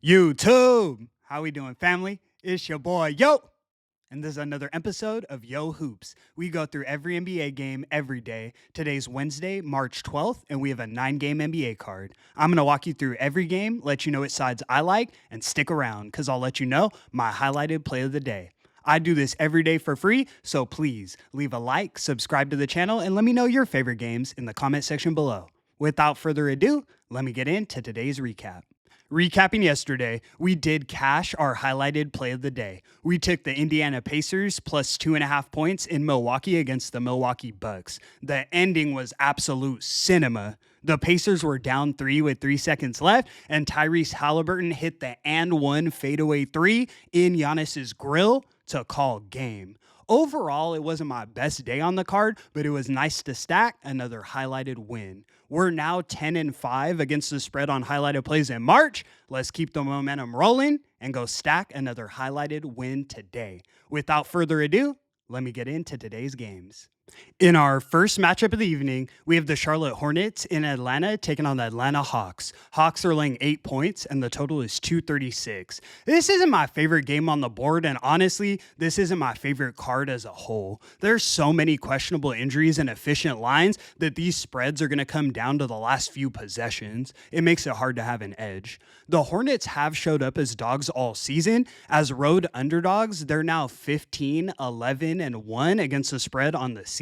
YouTube. How we doing, family? It's your boy, Yo. And this is another episode of Yo Hoops. We go through every NBA game every day. Today's Wednesday, March 12th, and we have a 9-game NBA card. I'm going to walk you through every game, let you know which sides I like, and stick around because I'll let you know my highlighted play of the day. I do this every day for free, so please leave a like, subscribe to the channel, and let me know your favorite games in the comment section below. Without further ado, let me get into today's recap. Recapping yesterday, we did cash our highlighted play of the day. We took the Indiana Pacers plus 2.5 points in Milwaukee against the Milwaukee Bucks. The ending was absolute cinema. The Pacers were down 3 with 3 seconds left, and Tyrese Halliburton hit the and one fadeaway 3 in Giannis's grill to call game. Overall, it wasn't my best day on the card, but it was nice to stack another highlighted win. We're now 10-5 against the spread on highlighted plays in March. Let's keep the momentum rolling and go stack another highlighted win today. Without further ado, let me get into today's games. In our first matchup of the evening, we have the Charlotte Hornets in Atlanta taking on the Atlanta Hawks. Hawks are laying 8 points, and the total is 236. This isn't my favorite game on the board, and honestly, this isn't my favorite card as a whole. There's so many questionable injuries and efficient lines that these spreads are going to come down to the last few possessions. It makes it hard to have an edge. The Hornets have showed up as dogs all season. As road underdogs, they're now 15, 11, and 1 against the spread on the season.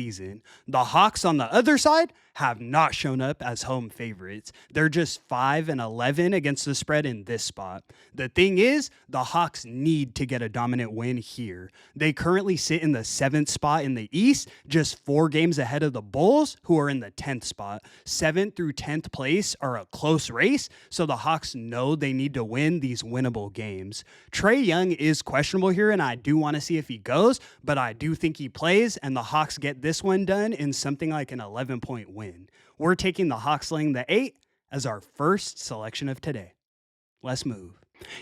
The Hawks on the other side have not shown up as home favorites. They're just 5 and 11 against the spread in this spot. The thing is, the Hawks need to get a dominant win here. They currently sit in the 7th spot in the East, just 4 games ahead of the Bulls, who are in the 10th spot. 7th through 10th place are a close race, so the Hawks know they need to win these winnable games. Trae Young is questionable here, and I do want to see if he goes, but I do think he plays, and the Hawks get this one done in something like an 11-point win. We're taking the Hawks laying the 8 as our first selection of today. Let's move.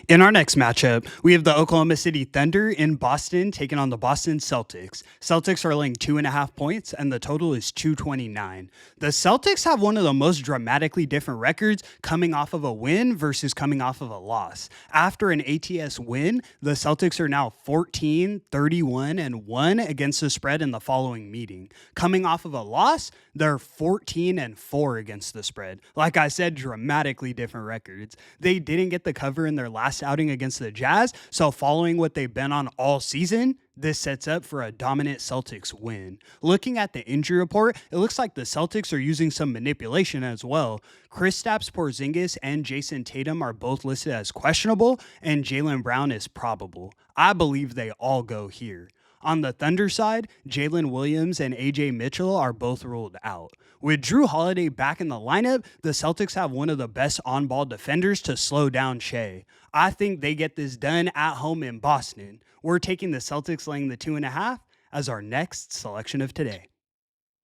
In our next matchup, we have the Oklahoma City Thunder in Boston taking on the Boston Celtics. Celtics are laying 2.5 points, and the total is 229. The Celtics have one of the most dramatically different records coming off of a win versus coming off of a loss. After an ATS win, the Celtics are now 14, 31, and 1 against the spread in the following meeting. Coming off of a loss, they're 14 and 4 against the spread. Like I said, dramatically different records. They didn't get the cover in their last outing against the Jazz, so following what they've been on all season, this sets up for a dominant Celtics win. Looking at the injury report, it looks like the Celtics are using some manipulation as well. Kristaps Porzingis and Jason Tatum are both listed as questionable, and Jaylen Brown is probable. I believe they all go here. On the Thunder side, Jalen Williams and AJ Mitchell are both ruled out. With Drew Holiday back in the lineup, the Celtics have one of the best on-ball defenders to slow down Shea. I think they get this done at home in Boston. We're taking the Celtics laying the 2.5 as our next selection of today.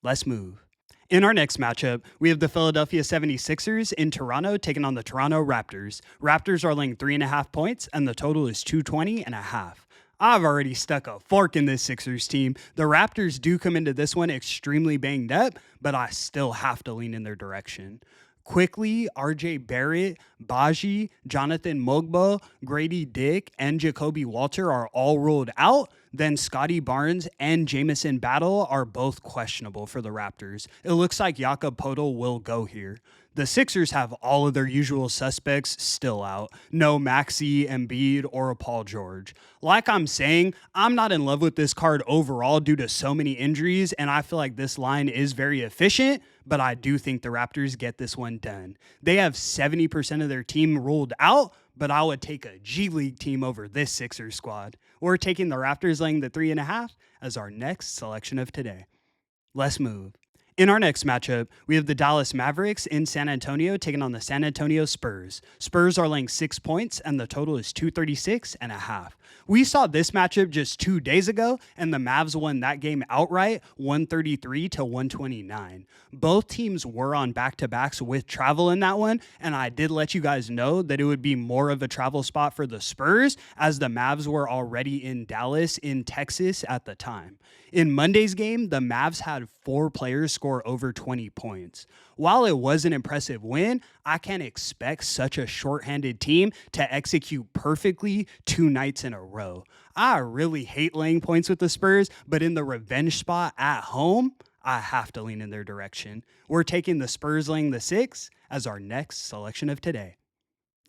Let's move. In our next matchup, we have the Philadelphia 76ers in Toronto taking on the Toronto Raptors. Raptors are laying 3.5 points, and the total is 220.5. I've already stuck a fork in this Sixers team. The Raptors do come into this one extremely banged up, but I still have to lean in their direction. Quickly, RJ Barrett, Baji, Jonathan Mogbo, Grady Dick, and Jacoby Walter are all ruled out. Then Scotty Barnes and Jamison Battle are both questionable for the Raptors. It looks like Jakob Poeltl will go here. The Sixers have all of their usual suspects still out. No Maxey, Embiid, or Paul George. Like I'm saying, I'm not in love with this card overall due to so many injuries, and I feel like this line is very efficient, but I do think the Raptors get this one done. They have 70% of their team ruled out, but I would take a G League team over this Sixers squad. We're taking the Raptors laying the 3.5 as our next selection of today. Let's move. In our next matchup, we have the Dallas Mavericks in San Antonio taking on the San Antonio Spurs. Spurs are laying 6 points, and the total is 236.5. We saw this matchup just 2 days ago, and the Mavs won that game outright, 133-129. Both teams were on back-to-backs with travel in that one, and I did let you guys know that it would be more of a travel spot for the Spurs, as the Mavs were already in Dallas, in Texas at the time. In Monday's game, the Mavs had 4 players score score over 20 points. While it was an impressive win, I can't expect such a shorthanded team to execute perfectly 2 nights in a row. I really hate laying points with the Spurs, but in the revenge spot at home, I have to lean in their direction. We're taking the Spurs laying the 6 as our next selection of today.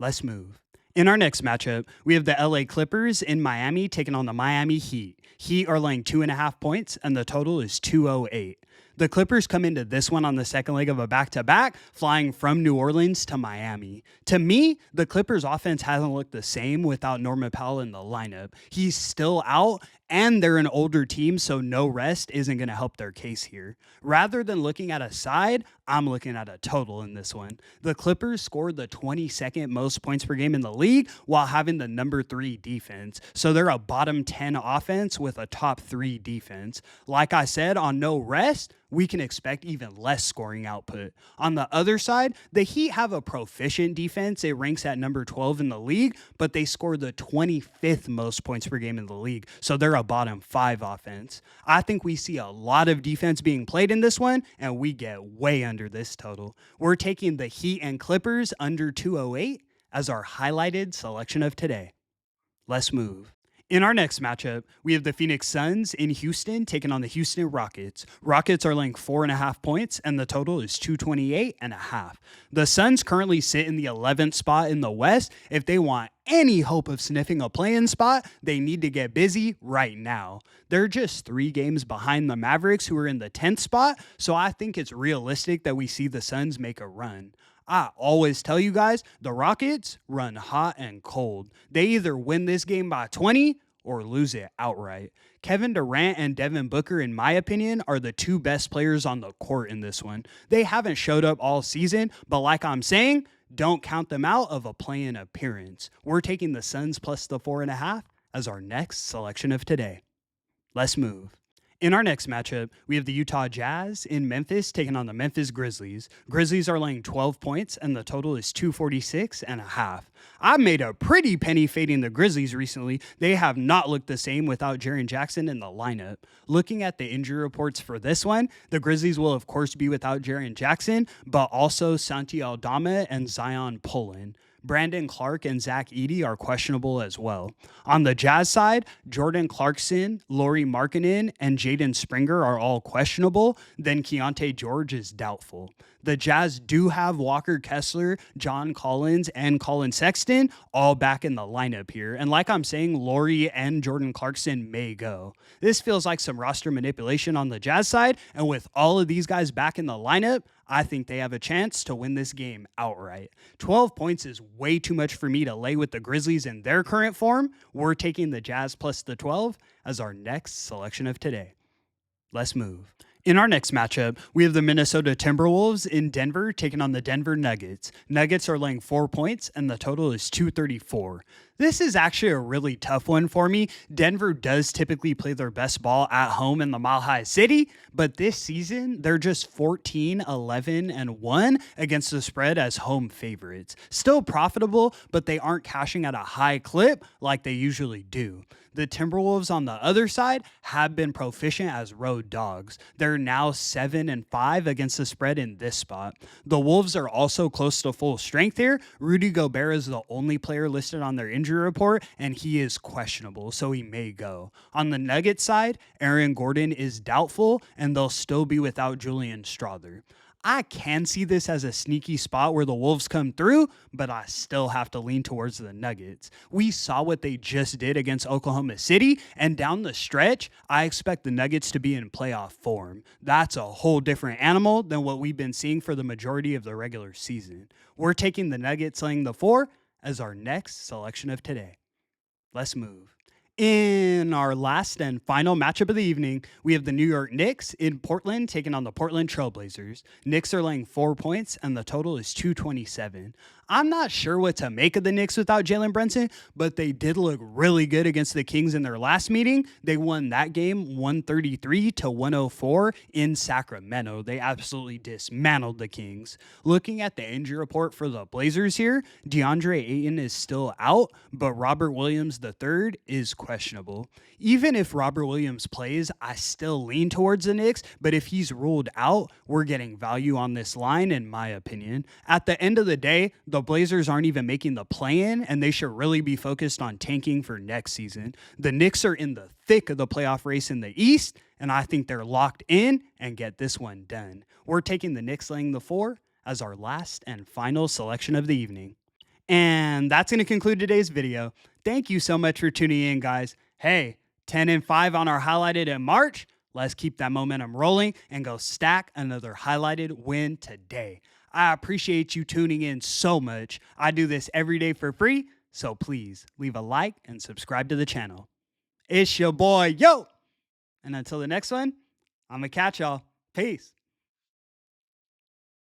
Let's move. In our next matchup, we have the LA Clippers in Miami taking on the Miami Heat. Heat are laying 2.5 points, and the total is 208. The Clippers come into this one on the second leg of a back-to-back, flying from New Orleans to Miami. To me, the Clippers offense hasn't looked the same without Norman Powell in the lineup. He's still out, and they're an older team, so no rest isn't going to help their case here. Rather than looking at a side, I'm looking at a total in this one. The Clippers scored the 22nd most points per game in the league while having the number 3 defense. So they're a bottom 10 offense with a top 3 defense. Like I said, on no rest, we can expect even less scoring output. On the other side, the Heat have a proficient defense. It ranks at number 12 in the league, but they score the 25th most points per game in the league. So they're a bottom 5 offense. I think we see a lot of defense being played in this one, and we get way under this total. We're taking the Heat and Clippers under 208 as our highlighted selection of today. Let's move. In our next matchup, we have the Phoenix Suns in Houston taking on the Houston Rockets. Rockets are laying 4.5 points, and the total is 228.5. The Suns currently sit in the 11th spot in the West. If they want any hope of sniffing a play-in spot, they need to get busy right now. They're just 3 games behind the Mavericks, who are in the 10th spot, so I think it's realistic that we see the Suns make a run. I always tell you guys, the Rockets run hot and cold. They either win this game by 20 or lose it outright. Kevin Durant and Devin Booker, in my opinion, are the 2 best players on the court in this one. They haven't showed up all season, but like I'm saying, don't count them out of a play-in appearance. We're taking the Suns plus the 4.5 as our next selection of today. Let's move. In our next matchup, we have the Utah Jazz in Memphis taking on the Memphis Grizzlies. Grizzlies are laying 12 points, and the total is 246.5. I made a pretty penny fading the Grizzlies recently. They have not looked the same without Jaren Jackson in the lineup. Looking at the injury reports for this one, the Grizzlies will of course be without Jaren Jackson, but also Santi Aldama and Zion Pullen. Brandon Clark and Zach Edey are questionable as well. On the Jazz side, Jordan Clarkson, Lauri Markkanen, and Jaden Springer are all questionable. Then Keontae George is doubtful. The Jazz do have Walker Kessler, John Collins, and Colin Sexton all back in the lineup here. And like I'm saying, Lauri and Jordan Clarkson may go. This feels like some roster manipulation on the Jazz side. And with all of these guys back in the lineup, I think they have a chance to win this game outright. 12 points is way too much for me to lay with the Grizzlies in their current form. We're taking the Jazz plus the 12 as our next selection of today. Let's move. In our next matchup, we have the Minnesota Timberwolves in Denver taking on the Denver Nuggets. Nuggets are laying 4 points, and the total is 234. This is actually a really tough one for me. Denver does typically play their best ball at home in the Mile High City, but this season, they're just 14, 11, and 1 against the spread as home favorites. Still profitable, but they aren't cashing at a high clip like they usually do. The Timberwolves on the other side have been proficient as road dogs. They're now 7-5 against the spread in this spot. The Wolves are also close to full strength here. Rudy Gobert is the only player listed on their injury report, and he is questionable, so he may go. On the Nuggets side, Aaron Gordon is doubtful, and they'll still be without Julian Strawther. I can see this as a sneaky spot where the Wolves come through, but I still have to lean towards the Nuggets. We saw what they just did against Oklahoma City, and down the stretch, I expect the Nuggets to be in playoff form. That's a whole different animal than what we've been seeing for the majority of the regular season. We're taking the Nuggets laying the 4 as our next selection of today. Let's move. In our last and final matchup of the evening, we have the New York Knicks in Portland taking on the Portland Trailblazers. Knicks are laying 4 points, and the total is 227. I'm not sure what to make of the Knicks without Jalen Brunson, but they did look really good against the Kings in their last meeting. They won that game 133 to 104 in Sacramento. They absolutely dismantled the Kings. Looking at the injury report for the Blazers here, DeAndre Ayton is still out, but Robert Williams III is questionable. Even if Robert Williams plays, I still lean towards the Knicks, but if he's ruled out, we're getting value on this line, in my opinion. At the end of the day, the Blazers aren't even making the play-in, and they should really be focused on tanking for next season. The Knicks are in the thick of the playoff race in the East, and I think they're locked in and get this one done. We're taking the Knicks laying the 4 as our last and final selection of the evening. And that's going to conclude today's video. Thank you so much for tuning in, guys. Hey, 10-5 on our highlighted in March. Let's keep that momentum rolling and go stack another highlighted win today. I appreciate you tuning in so much. I do this every day for free, so please leave a like and subscribe to the channel. It's your boy, Yo! And until the next one, I'm going to catch y'all. Peace.